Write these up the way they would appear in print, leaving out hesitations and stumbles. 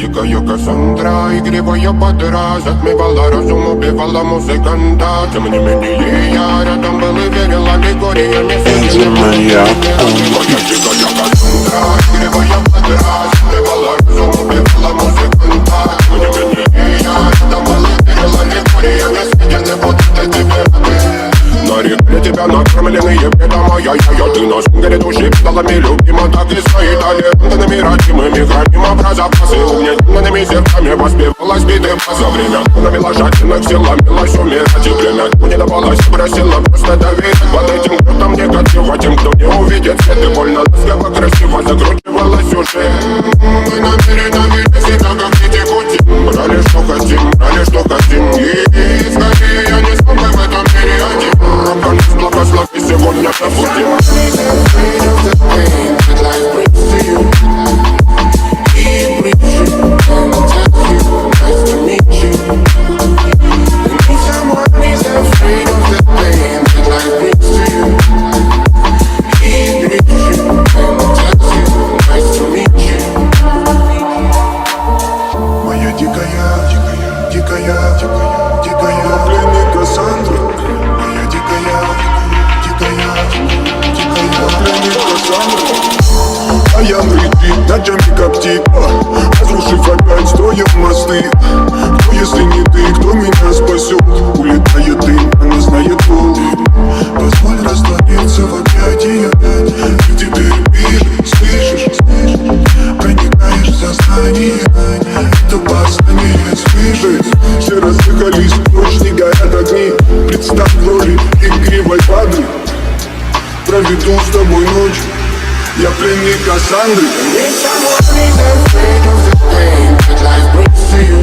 дикая Кассандра, игривая подра, затмевала разум, убивала музыканта. Тем не менее я рядом был и верил аллегориями. Моя дикая Кассандра, игривая подра, затмевала разум, убивала музыканта. Тем не менее я рядом был и верил аллегориями. Съедены будут эти пираты. Нарекли тебя накормленные бредом, ты на сунгере души педалами любима. Так и свои талентами родимыми храним образопасы. Угнетенными сердцами воспевалась биты за время навела жадных сил, ломилась умирать. И время не давалось, просила просто доверить. Под этим крутом негатива тем, кто не увидит свет. И больно ласково, красиво закручивалась сюжет. Мы намеренно вели себя, как дети кутим. Брали, что хотим, брали, что хотим. И скорее я не смог в этом мире один. Рок-н благослови, сегодня забудем. Ночами коптит, разрушив опять строим мосты. Кто, если не ты, кто меня спасет? Улетает дым, она знает пол. Позволь раствориться в объятиях. Ты теперь видишь, слышишь, проникаешь в сознание. Это послание слышишь. Все разъехались, ночь не горят огни. Представь глори игривой падры. Проведу с тобой ночь. Я пленник Кассандры. Need someone who's afraid of the pain that life brings to you.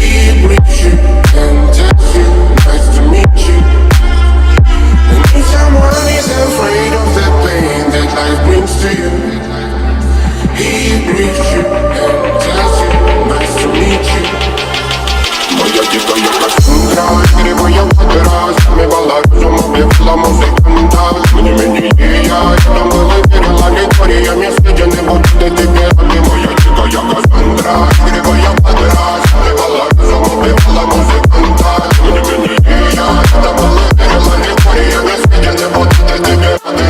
He brings you and tells you, nice to meet you. I need someone who's afraid of the pain that life brings to you. He brings you and tells you, nice to meet you. Моя дикая Кассандра, игривая подра, затмевала разум, убивала музыканта. Тем не менее я рядом был и верил аллегориями. Съедены будут эти пираты. Моя дикая Кассандра, игривая подра, затмевала разум, убивала музыканта. Тем не менее я рядом был и верил аллегориями. Съедены будут эти пираты.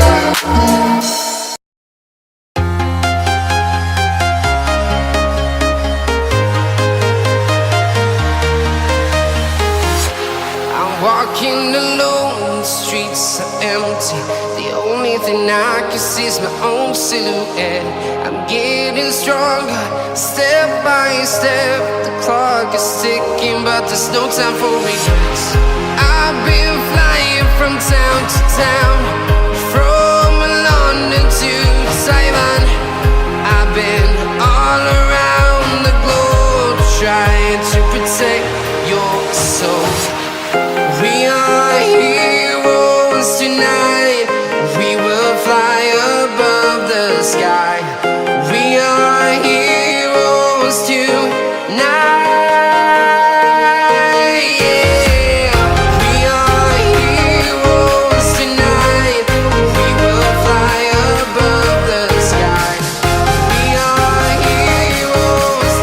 Walking alone, the streets are empty. The only thing I can see is my own silhouette. I'm getting stronger, step by step. The clock is ticking, but there's no time for regrets. I've been flying from town to town, from London to Taiwan. I've been all around the globe, trying to protect your soul. We are heroes tonight. We will fly above the sky. We are heroes tonight. Yeah. We are heroes tonight. We will fly above the sky. We are heroes tonight.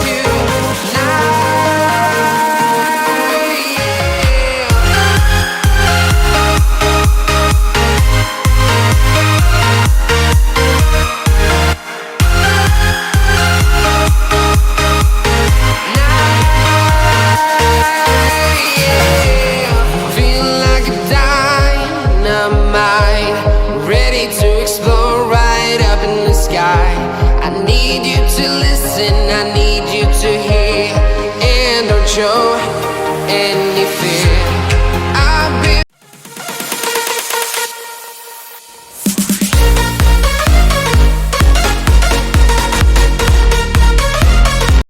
I need you to hear and don't show. And